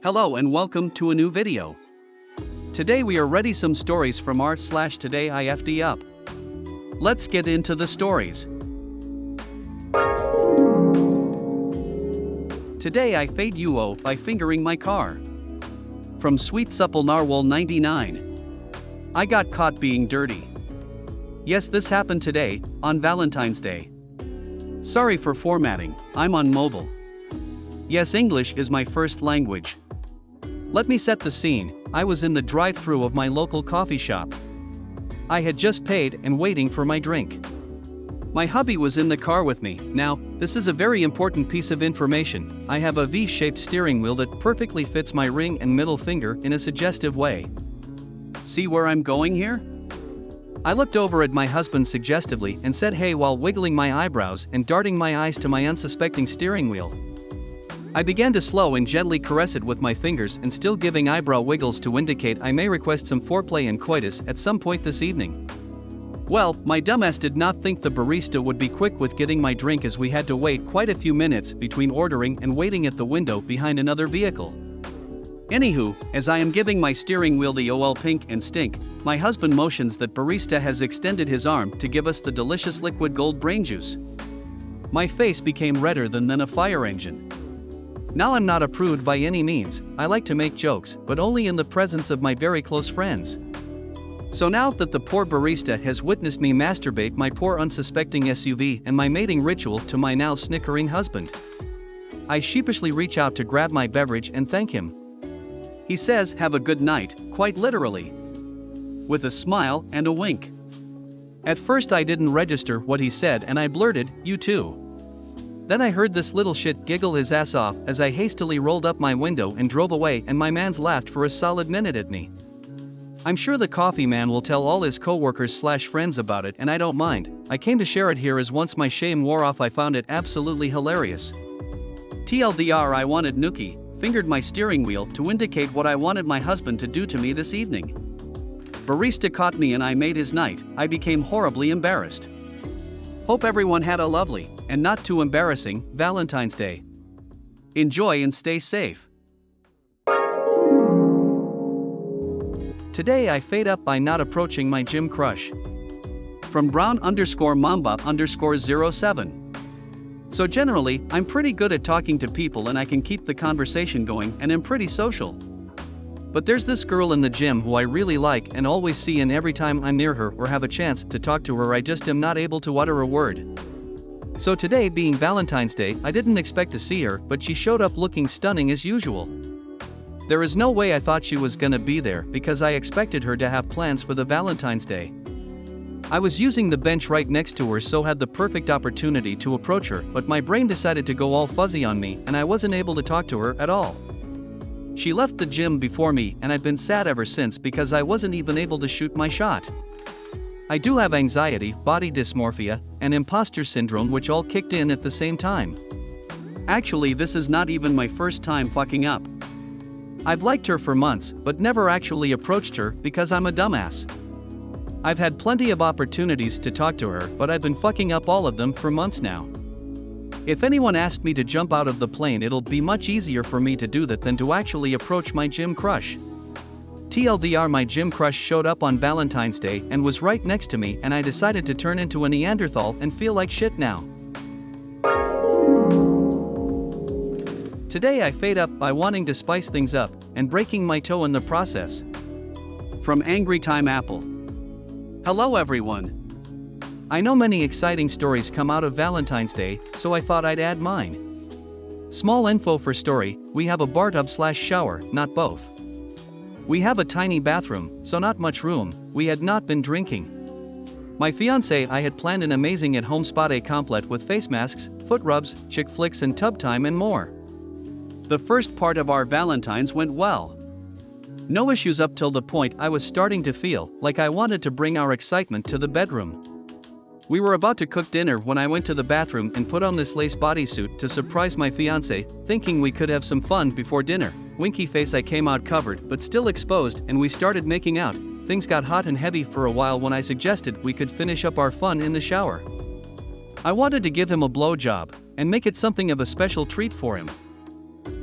Hello and welcome to a new video. Today we are ready some stories from r/today IFD up. Let's get into the stories. Today I fade UO by fingering my car. From Sweet Supple Narwhal 99. I got caught being dirty. Yes, this happened today, on Valentine's Day. Sorry for formatting, I'm on mobile. Yes, English is my first language. Let me set the scene. I was in the drive-thru of my local coffee shop. I had just paid and waiting for my drink. My hubby was in the car with me. Now, this is a very important piece of information. I have a V-shaped steering wheel that perfectly fits my ring and middle finger in a suggestive way. See where I'm going here? I looked over at my husband suggestively and said hey while wiggling my eyebrows and darting my eyes to my unsuspecting steering wheel. I began to slow and gently caress it with my fingers and still giving eyebrow wiggles to indicate I may request some foreplay and coitus at some point this evening. Well, my dumbass did not think the barista would be quick with getting my drink as we had to wait quite a few minutes between ordering and waiting at the window behind another vehicle. Anywho, as I am giving my steering wheel the OL pink and stink, my husband motions that barista has extended his arm to give us the delicious liquid gold brain juice. My face became redder than a fire engine. Now I'm not a prude by any means, I like to make jokes, but only in the presence of my very close friends. So now that the poor barista has witnessed me masturbate my poor unsuspecting SUV and my mating ritual to my now snickering husband, I sheepishly reach out to grab my beverage and thank him. He says, "Have a good night," quite literally. With a smile and a wink. At first I didn't register what he said and I blurted, "You too." Then I heard this little shit giggle his ass off as I hastily rolled up my window and drove away and my mans laughed for a solid minute at me. I'm sure the coffee man will tell all his coworkers/friends about it and I don't mind. I came to share it here as once my shame wore off I found it absolutely hilarious. TLDR, I wanted nookie, fingered my steering wheel to indicate what I wanted my husband to do to me this evening. Barista caught me and I made his night. I became horribly embarrassed. Hope everyone had a lovely, and not too embarrassing, Valentine's Day. Enjoy and stay safe. Today I fade up by not approaching my gym crush. From Brown_Mamba_07. So generally, I'm pretty good at talking to people and I can keep the conversation going and am pretty social. But there's this girl in the gym who I really like and always see, and every time I'm near her or have a chance to talk to her I just am not able to utter a word. So today being Valentine's Day I didn't expect to see her, but she showed up looking stunning as usual. There is no way I thought she was gonna be there because I expected her to have plans for the Valentine's Day. I was using the bench right next to her so had the perfect opportunity to approach her, but my brain decided to go all fuzzy on me and I wasn't able to talk to her at all. She left the gym before me and I've been sad ever since because I wasn't even able to shoot my shot. I do have anxiety, body dysmorphia, and imposter syndrome which all kicked in at the same time. Actually, this is not even my first time fucking up. I've liked her for months, but never actually approached her because I'm a dumbass. I've had plenty of opportunities to talk to her, but I've been fucking up all of them for months now. If anyone asked me to jump out of the plane, it'll be much easier for me to do that than to actually approach my gym crush. TLDR, my gym crush showed up on Valentine's Day and was right next to me and I decided to turn into a Neanderthal and feel like shit now. Today I fade up by wanting to spice things up and breaking my toe in the process. From Angry Time Apple. Hello everyone. I know many exciting stories come out of Valentine's Day, so I thought I'd add mine. Small info for story, we have a bathtub/shower, not both. We have a tiny bathroom, so not much room, we had not been drinking. My fiancé I had planned an amazing at-home spa day complete with face masks, foot rubs, chick flicks and tub time and more. The first part of our Valentine's went well. No issues up till the point I was starting to feel like I wanted to bring our excitement to the bedroom. We were about to cook dinner when I went to the bathroom and put on this lace bodysuit to surprise my fiancé, thinking we could have some fun before dinner. Winky face, I came out covered but still exposed and we started making out. Things got hot and heavy for a while when I suggested we could finish up our fun in the shower. I wanted to give him a blowjob and make it something of a special treat for him.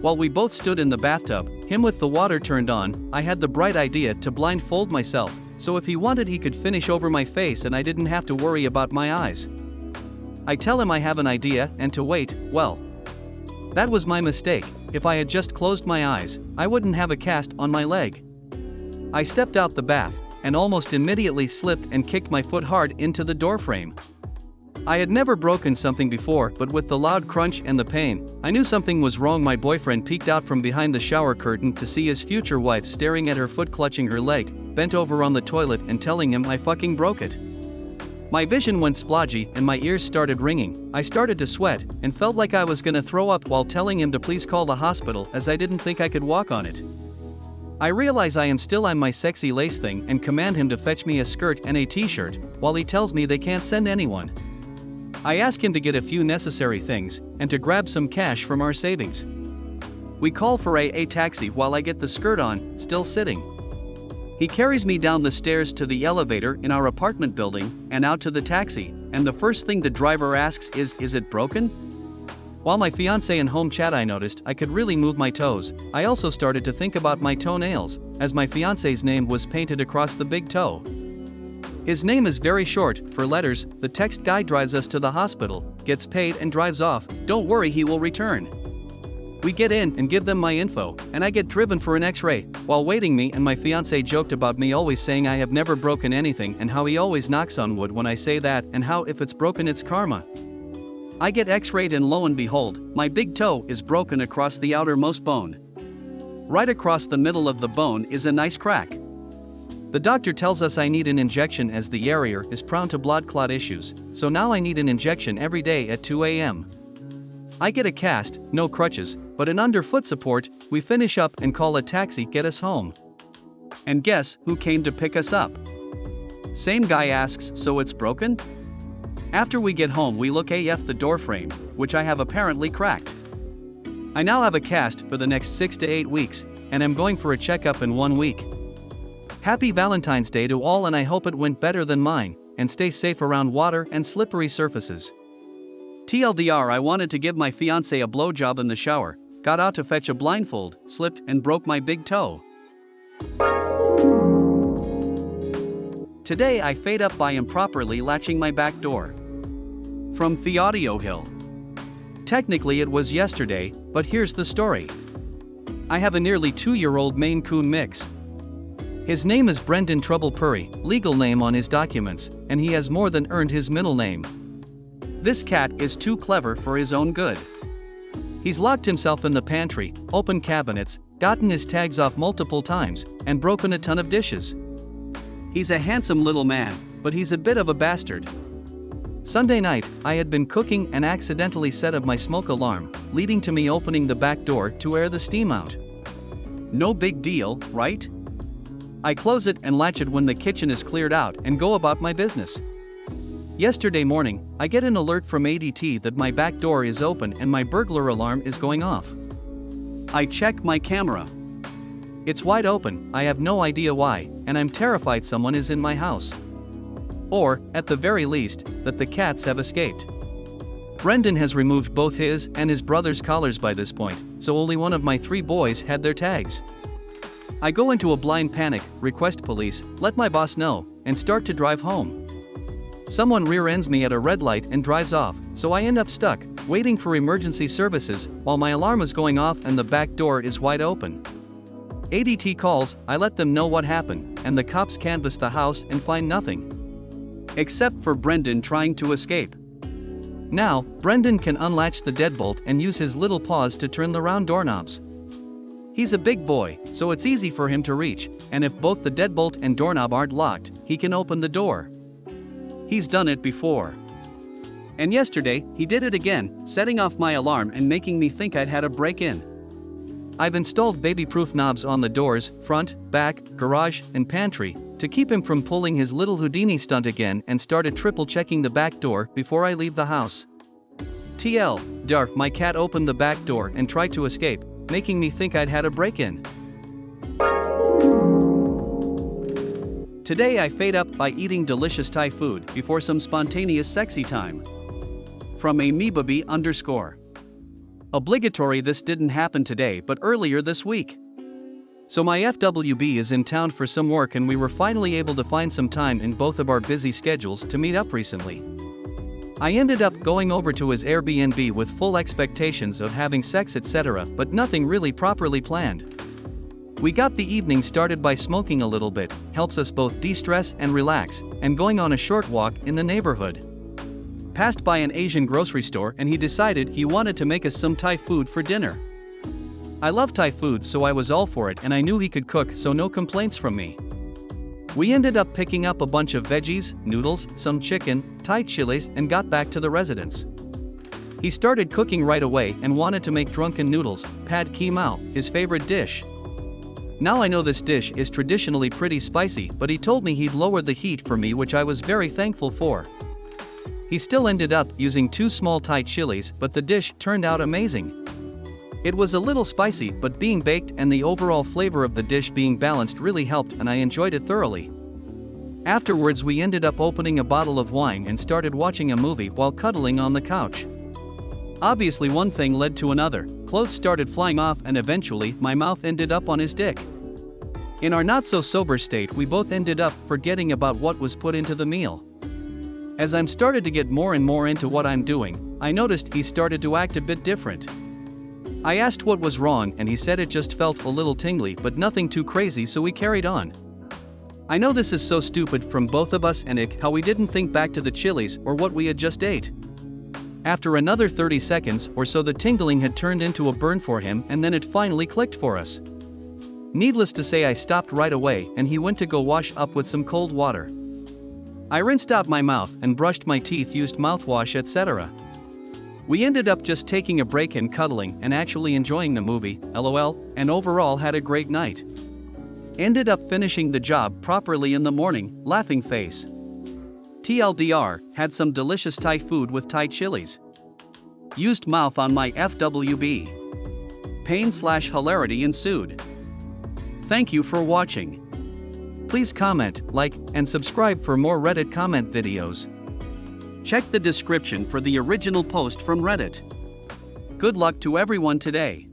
While we both stood in the bathtub, him with the water turned on, I had the bright idea to blindfold myself, so if he wanted he could finish over my face and I didn't have to worry about my eyes. I tell him I have an idea and to wait. Well, that was my mistake. If I had just closed my eyes, I wouldn't have a cast on my leg. I stepped out the bath, and almost immediately slipped and kicked my foot hard into the doorframe. I had never broken something before, but with the loud crunch and the pain, I knew something was wrong. My boyfriend peeked out from behind the shower curtain to see his future wife staring at her foot, clutching her leg, bent over on the toilet and telling him I fucking broke it. My vision went splodgy and my ears started ringing. I started to sweat and felt like I was gonna throw up while telling him to please call the hospital as I didn't think I could walk on it. I realize I am still on my sexy lace thing and command him to fetch me a skirt and a t-shirt, while he tells me they can't send anyone. I ask him to get a few necessary things and to grab some cash from our savings. We call for a taxi while I get the skirt on, still sitting. He carries me down the stairs to the elevator in our apartment building and out to the taxi, and the first thing the driver asks is it broken? While my fiancé in home chat, I noticed I could really move my toes. I also started to think about my toenails, as my fiancé's name was painted across the big toe. His name is very short, for letters. The text guy drives us to the hospital, gets paid and drives off. Don't worry, he will return. We get in and give them my info, and I get driven for an x-ray. While waiting, me and my fiancé joked about me always saying I have never broken anything and how he always knocks on wood when I say that, and how if it's broken it's karma. I get x-rayed and lo and behold, my big toe is broken across the outermost bone. Right across the middle of the bone is a nice crack. The doctor tells us I need an injection as the area is prone to blood clot issues, so now I need an injection every day at 2 a.m. I get a cast, no crutches, but an underfoot support. We finish up and call a taxi, get us home. And guess who came to pick us up? Same guy asks, so it's broken? After we get home we look AF the door frame, which I have apparently cracked. I now have a cast for the next 6 to 8 weeks, and am going for a checkup in 1 week. Happy Valentine's Day to all, and I hope it went better than mine, and stay safe around water and slippery surfaces. TLDR, I wanted to give my fiancé a blowjob in the shower, got out to fetch a blindfold, slipped and broke my big toe. Today I fade up by improperly latching my back door. From Theodio Hill. Technically it was yesterday, but here's the story. I have a nearly 2-year-old Maine Coon mix. His name is Brendan Trouble Purry, legal name on his documents, and he has more than earned his middle name. This cat is too clever for his own good. He's locked himself in the pantry, opened cabinets, gotten his tags off multiple times, and broken a ton of dishes. He's a handsome little man, but he's a bit of a bastard. Sunday night, I had been cooking and accidentally set up my smoke alarm, leading to me opening the back door to air the steam out. No big deal, right? I close it and latch it when the kitchen is cleared out and go about my business. Yesterday morning, I get an alert from ADT that my back door is open and my burglar alarm is going off. I check my camera. It's wide open, I have no idea why, and I'm terrified someone is in my house. Or, at the very least, that the cats have escaped. Brendan has removed both his and his brother's collars by this point, so only one of my 3 boys had their tags. I go into a blind panic, request police, let my boss know, and start to drive home. Someone rear-ends me at a red light and drives off, so I end up stuck, waiting for emergency services, while my alarm is going off and the back door is wide open. ADT calls, I let them know what happened, and the cops canvass the house and find nothing. Except for Brendan trying to escape. Now, Brendan can unlatch the deadbolt and use his little paws to turn the round doorknobs. He's a big boy, so it's easy for him to reach, and if both the deadbolt and doorknob aren't locked, he can open the door. He's done it before. And yesterday, he did it again, setting off my alarm and making me think I'd had a break-in. I've installed baby-proof knobs on the doors, front, back, garage, and pantry, to keep him from pulling his little Houdini stunt again, and started triple-checking the back door before I leave the house. TLDR, my cat opened the back door and tried to escape, making me think I'd had a break-in. Today I fade up by eating delicious Thai food before some spontaneous sexy time. From amoebaby_. Obligatory. This didn't happen today but earlier this week. So my FWB is in town for some work and we were finally able to find some time in both of our busy schedules to meet up recently. I ended up going over to his Airbnb with full expectations of having sex etc. but nothing really properly planned. We got the evening started by smoking a little bit, helps us both de-stress and relax, and going on a short walk in the neighborhood. Passed by an Asian grocery store and he decided he wanted to make us some Thai food for dinner. I love Thai food so I was all for it and I knew he could cook so no complaints from me. We ended up picking up a bunch of veggies, noodles, some chicken, Thai chilies and got back to the residence. He started cooking right away and wanted to make drunken noodles, pad ki mao, his favorite dish. Now I know this dish is traditionally pretty spicy but he told me he'd lowered the heat for me which I was very thankful for. He still ended up using 2 small Thai chilies but the dish turned out amazing. It was a little spicy but being baked and the overall flavor of the dish being balanced really helped and I enjoyed it thoroughly. Afterwards we ended up opening a bottle of wine and started watching a movie while cuddling on the couch. Obviously one thing led to another, clothes started flying off and eventually my mouth ended up on his dick. In our not so sober state we both ended up forgetting about what was put into the meal. As I'm started to get more and more into what I'm doing, I noticed he started to act a bit different. I asked what was wrong and he said it just felt a little tingly but nothing too crazy so we carried on. I know this is so stupid from both of us and how we didn't think back to the chilies or what we had just ate. After another 30 seconds or so the tingling had turned into a burn for him and then it finally clicked for us. Needless to say I stopped right away and he went to go wash up with some cold water. I rinsed out my mouth and brushed my teeth, used mouthwash etc. We ended up just taking a break and cuddling and actually enjoying the movie, lol, and overall had a great night. Ended up finishing the job properly in the morning, laughing face. TLDR, had some delicious Thai food with Thai chilies. Used mouth on my FWB. Pain/hilarity ensued. Thank you for watching. Please comment, like, and subscribe for more Reddit comment videos. Check the description for the original post from Reddit. Good luck to everyone today.